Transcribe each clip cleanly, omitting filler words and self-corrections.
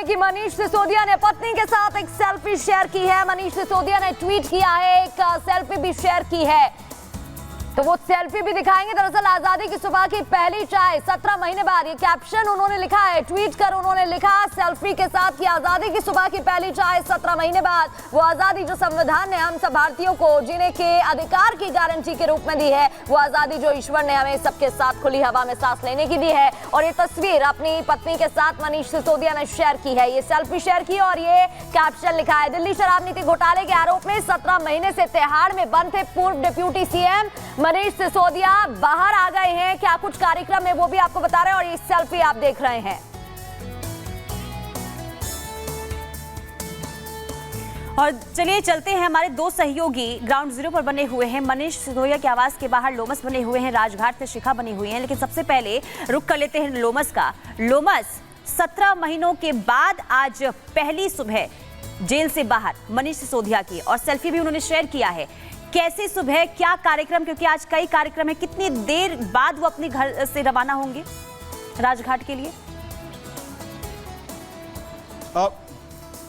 है कि मनीष सिसोदिया ने पत्नी के साथ एक सेल्फी शेयर की है। मनीष सिसोदिया ने ट्वीट किया है, एक सेल्फी भी शेयर की है, तो वो सेल्फी भी दिखाएंगे। दरअसल आजादी की सुबह की पहली चाय 17 महीने बाद, ये कैप्शन उन्होंने लिखा है, ट्वीट कर उन्होंने लिखा सेल्फी के साथ कि आजादी की सुबह की पहली चाय 17 महीने बाद, वो आजादी जो संविधान ने हम सब भारतीयों को जीने के अधिकार की गारंटी के रूप में दी है, वो आजादी जो ईश्वर ने हमें सबके साथ खुली हवा में सांस लेने की दी है। और ये तस्वीर अपनी पत्नी के साथ मनीष सिसोदिया ने शेयर की है, ये सेल्फी शेयर की और ये कैप्शन लिखा है। दिल्ली शराब नीति घोटाले के आरोप में 17 महीने से तिहाड़ में बंद थे पूर्व डिप्टी सीएम मनीष सिसोदिया, बाहर आ गए हैं। क्या कुछ कार्यक्रम है वो भी आपको बता रहे हैं और ये सेल्फी आप देख रहे हैं। और चलिए चलते हैं, हमारे दो सहयोगी ग्राउंड जीरो पर बने हुए हैं। मनीष सिसोदिया के आवास के बाहर लोमस बने हुए हैं, राजघाट से शिखा बनी हुई हैं, लेकिन सबसे पहले रुक कर लेते हैं लोमस का। लोमस, 17 महीनों के बाद आज पहली सुबह जेल से बाहर मनीष सिसोदिया की, और सेल्फी भी उन्होंने शेयर किया है। कैसी सुबह, क्या कार्यक्रम, क्योंकि आज कई कार्यक्रम है, कितनी देर बाद वो अपने घर से रवाना होंगे राजघाट के लिए?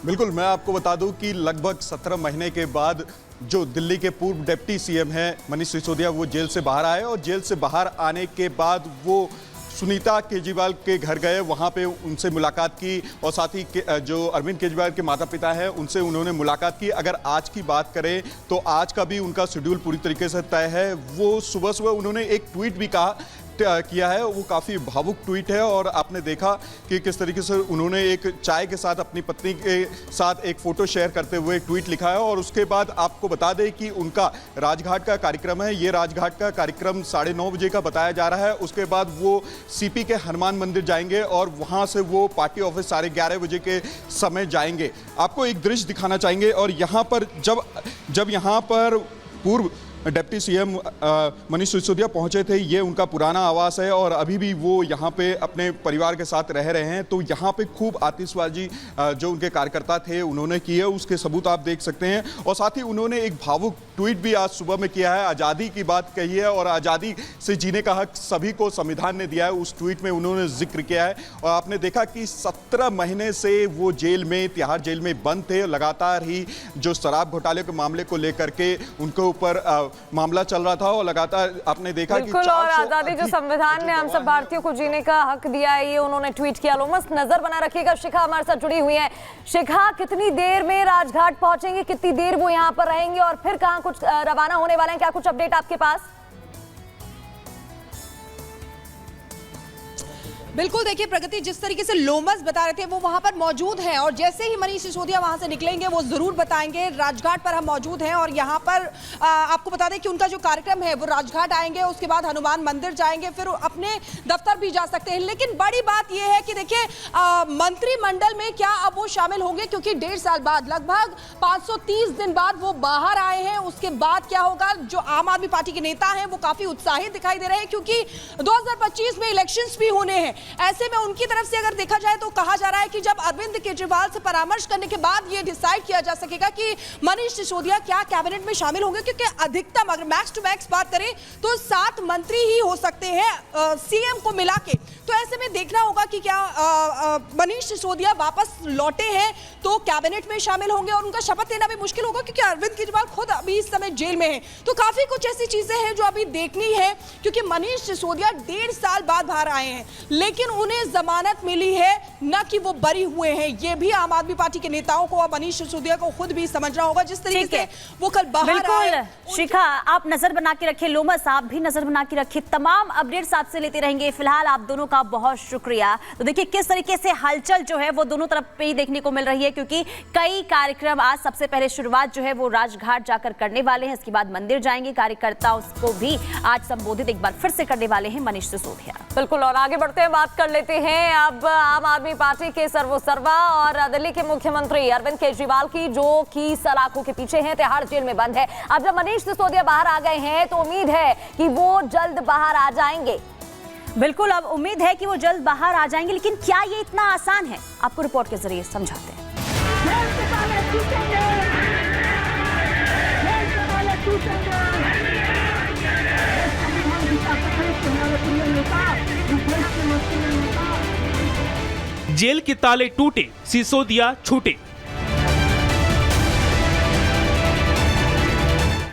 बिल्कुल, मैं आपको बता दूं कि लगभग 17 महीने के बाद जो दिल्ली के पूर्व डिप्टी सीएम हैं मनीष सिसोदिया, वो जेल से बाहर आए और जेल से बाहर आने के बाद वो सुनीता केजरीवाल के घर गए, वहाँ पे उनसे मुलाकात की और साथ ही जो अरविंद केजरीवाल के माता पिता हैं उनसे उन्होंने मुलाकात की। अगर आज की बात करें तो आज का भी उनका शेड्यूल पूरी तरीके से तय है। वो सुबह सुबह उन्होंने एक ट्वीट भी किया है, वो काफ़ी भावुक ट्वीट है और आपने देखा कि किस तरीके से उन्होंने एक चाय के साथ अपनी पत्नी के साथ एक फ़ोटो शेयर करते हुए ट्वीट लिखा है। और उसके बाद आपको बता दें कि उनका राजघाट का कार्यक्रम है, ये राजघाट का कार्यक्रम 9:30 बजे का बताया जा रहा है। उसके बाद वो सीपी के हनुमान मंदिर जाएंगे और वहाँ से वो पार्टी ऑफिस 11:30 बजे के समय जाएंगे। आपको एक दृश्य दिखाना चाहेंगे और यहाँ पर जब यहाँ पर पूर्व डिप्टी सीएम मनीष सिसोदिया पहुंचे थे, ये उनका पुराना आवास है और अभी भी वो यहाँ पे अपने परिवार के साथ रह रहे हैं। तो यहाँ पे खूब आतिशबाजी जो उनके कार्यकर्ता थे उन्होंने की है, उसके सबूत आप देख सकते हैं। और साथ ही उन्होंने एक भावुक ट्वीट भी आज सुबह में किया है, आज़ादी की बात कही है और आज़ादी से जीने का हक सभी को संविधान ने दिया है, उस ट्वीट में उन्होंने जिक्र किया है। और आपने देखा कि 17 महीने से वो जेल में, तिहाड़ जेल में बंद थे। लगातार ही जो शराब घोटाले के मामले को लेकर के उनके ऊपर मामला चल रहा था और लगातार आपने देखा कि और आजादी जो संविधान ने हम सब भारतीयों को जीने का हक दिया है, ये उन्होंने ट्वीट किया। लोमस, नजर बना रखिएगा, शिखा हमारे साथ जुड़ी हुई है। शिखा, कितनी देर में राजघाट पहुंचेंगे, कितनी देर वो यहाँ पर रहेंगे और फिर कहाँ कुछ रवाना होने वाले हैं, क्या कुछ अपडेट आपके पास? बिल्कुल, देखिए प्रगति, जिस तरीके से लोमस बता रहे थे वो वहां पर मौजूद हैं और जैसे ही मनीष सिसोदिया वहां से निकलेंगे वो जरूर बताएंगे। राजघाट पर हम मौजूद हैं और यहां पर आपको बता दें कि उनका जो कार्यक्रम है वो राजघाट आएंगे, उसके बाद हनुमान मंदिर जाएंगे, फिर अपने दफ्तर भी जा सकते हैं। लेकिन बड़ी बात यह है कि देखिए मंत्रिमंडल में क्या अब वो शामिल होंगे, क्योंकि 1.5 साल बाद, लगभग 530 दिन बाद वो बाहर आए हैं। उसके बाद क्या होगा? जो आम आदमी पार्टी के नेता हैं वो काफी उत्साहित दिखाई दे रहे हैं, क्योंकि 2025 में इलेक्शंस भी होने हैं। ऐसे में उनकी तरफ से अगर देखा जाए तो कहा जा रहा है कि जब अरविंद केजरीवाल से परामर्श करने के बाद ये डिसाइड किया जा सकेगा कि मनीष सिसोदिया क्या कैबिनेट में शामिल होंगे, क्योंकि अधिकतम अगर मैक्स टू मैक्स बात करें तो 7 मंत्री ही हो सकते हैं सीएम को मिला के। तो ऐसे में देखना होगा कि क्या मनीष सिसोदिया वापस लौटे हैं तो कैबिनेट में शामिल होंगे और उनका शपथ लेना भी मुश्किल होगा, क्योंकि अरविंद केजरीवाल खुद अभी इस समय जेल में है। तो काफी कुछ ऐसी चीजें हैं जो अभी देखनी है, क्योंकि मनीष सिसोदिया 1.5 साल बाद बाहर आए हैं, लेकिन उन्हें जमानत मिली है, न कि वो बरी हुए हैं। ये भी आम आदमी पार्टी के नेताओं को और मनीष सिसोदिया को खुद भी समझना होगा, जिस तरीके से वो कल बाहर आए। शिखा, आप नजर बना के रखिए, लोमस आप भी नजर बना के रखिए, तमाम अपडेट्स आपसे लेते रहेंगे। फिलहाल आप दोनों का बहुत शुक्रिया। तो देखिए किस तरीके से हलचल जो है वो दोनों तरफ पे ही देखने को मिल रही है, क्योंकि कई कार्यक्रम आज सबसे पहले शुरुआत जो है वो राजघाट जाकर करने वाले हैं, इसके बाद मंदिर जाएंगे। कार्यकर्ता उसको भी आज संबोधित एक बार फिर से करने वाले हैं मनीष सिसोदिया। बिल्कुल, और आगे बढ़ते हैं, बात कर लेते हैं अब आम आदमी पार्टी के सर्वोसर्वा और दिल्ली के मुख्यमंत्री अरविंद केजरीवाल की, जो कि सलाखों के पीछे हैं, तिहाड़ जेल में बंद है। अब जब मनीष सिसोदिया बाहर आ गए हैं तो उम्मीद है कि वो जल्द बाहर आ जाएंगे। बिल्कुल, अब उम्मीद है कि वो जल्द बाहर आ जाएंगे, लेकिन क्या ये इतना आसान है? आपको रिपोर्ट के जरिए समझाते हैं। जेल के ताले टूटे, सिसोदिया छूटे।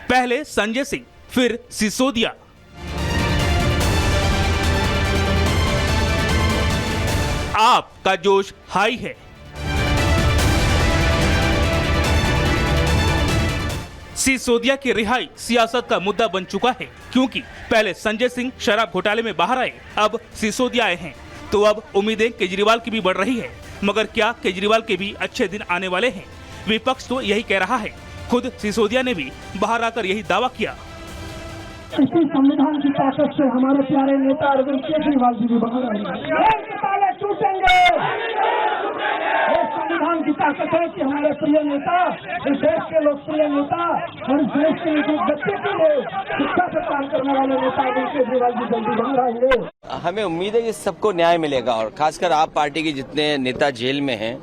पहले संजय सिंह, फिर सिसोदिया। आपका जोश हाई है। सिसोदिया की रिहाई सियासत का मुद्दा बन चुका है, क्योंकि पहले संजय सिंह शराब घोटाले में बाहर आए, अब सिसोदिया आए हैं, तो अब उम्मीदें केजरीवाल की भी बढ़ रही है। मगर क्या केजरीवाल के भी अच्छे दिन आने वाले हैं? विपक्ष तो यही कह रहा है। खुद सिसोदिया ने भी बाहर आकर यही दावा किया। इसी संविधान की ताकत से हमारे प्यारे नेता अरविंद केजरीवाल जी भी बाहर आएंगे। टूटेंगे। ये संविधान की ताकत है कि हमारे प्रिय नेता, इस देश के लोकप्रिय नेता और इस देश के बच्चे के लिए शिक्षा से काम करने वाले नेता अरविंद केजरीवाल जी जल्दी बाहर आएंगे। हमें उम्मीद है कि सबको न्याय मिलेगा और खासकर आप पार्टी के जितने नेता जेल में हैं,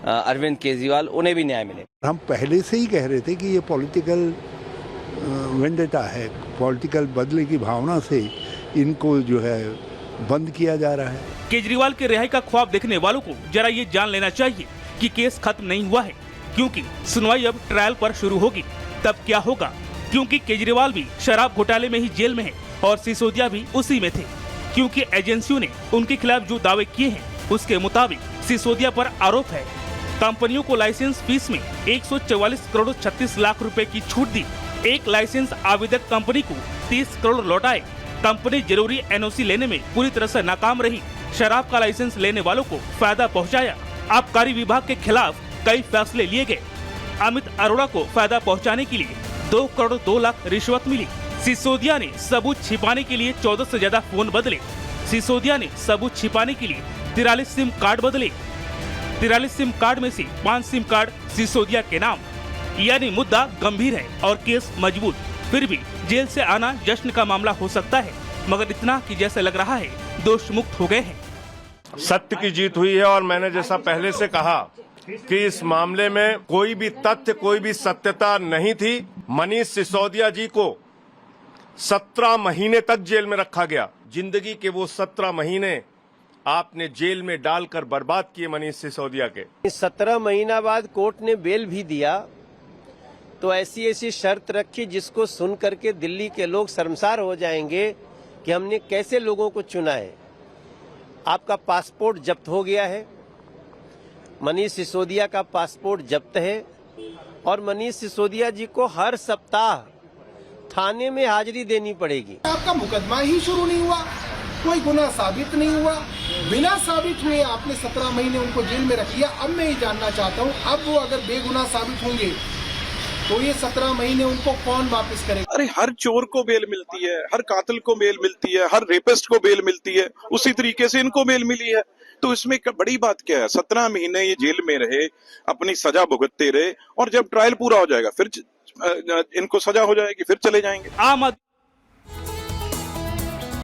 अरविंद केजरीवाल, उन्हें भी न्याय मिलेगा। हम पहले से ही कह रहे थे कि ये पॉलिटिकल वेंडेटा है, पॉलिटिकल बदले की भावना से इनको जो है बंद किया जा रहा है। केजरीवाल के रिहाई का ख्वाब देखने वालों को जरा ये जान लेना चाहिए कि केस खत्म नहीं हुआ है, क्योंकि सुनवाई अब ट्रायल पर शुरू होगी। तब क्या होगा, क्योंकि केजरीवाल भी शराब घोटाले में ही जेल में है और सिसोदिया भी उसी में थे, क्योंकि एजेंसियों ने उनके खिलाफ जो दावे किए हैं उसके मुताबिक सिसोदिया पर आरोप है कंपनियों को लाइसेंस फीस में 144 करोड़ 36 लाख रुपए की छूट दी। एक लाइसेंस आवेदक कंपनी को 30 करोड़ लौटाए। कंपनी जरूरी एनओसी लेने में पूरी तरह से नाकाम रही। शराब का लाइसेंस लेने वालों को फायदा पहुंचाया। आबकारी विभाग के खिलाफ कई फैसले लिए गए। अमित अरोड़ा को फायदा पहुंचाने के लिए 2 करोड़ 2 लाख रिश्वत मिली। सिसोदिया ने सबूत छिपाने के लिए 14 से ज्यादा फोन बदले। सिसोदिया ने सबूत छिपाने के लिए 43 सिम कार्ड बदले। 43 सिम कार्ड में से 5 सिम कार्ड सिसोदिया के नाम। यानी मुद्दा गंभीर है और केस मजबूत। फिर भी जेल से आना जश्न का मामला हो सकता है, मगर इतना कि जैसे लग रहा है दोष मुक्त हो गए हैं। सत्य की जीत हुई है और मैंने जैसा पहले से कहा कि इस मामले में कोई भी तथ्य, कोई भी सत्यता नहीं थी। मनीष सिसोदिया जी को 17 महीने तक जेल में रखा गया। जिंदगी के वो 17 महीने आपने जेल में डालकर बर्बाद किए मनीष सिसोदिया के। 17 महीना बाद कोर्ट ने बेल भी दिया, तो ऐसी शर्त रखी जिसको सुन करके दिल्ली के लोग शर्मसार हो जाएंगे कि हमने कैसे लोगों को चुना है। आपका पासपोर्ट जब्त हो गया है, मनीष सिसोदिया का पासपोर्ट जब्त है और मनीष सिसोदिया जी को हर सप्ताह थाने में हाजिरी देनी पड़ेगी। आपका मुकदमा ही शुरू नहीं हुआ, कोई गुनाह साबित नहीं हुआ, बिना साबित हुए आपने 17 महीने उनको जेल में रख लिया। अब मैं ये जानना चाहता हूँ, अब वो अगर बेगुनाह साबित होंगे तो ये 17 महीने उनको कौन वापस करेगा? अरे हर चोर को बेल मिलती है, हर कातिल को बेल मिलती है, हर रेपिस्ट को बेल मिलती है, उसी तरीके से इनको बेल मिली है। तो इसमें बड़ी बात क्या है? 17 महीने ये जेल में रहे, अपनी सजा भुगतते रहे और जब ट्रायल पूरा हो जाएगा फिर इनको सजा हो जाएगी, फिर चले जाएंगे। आम आदमी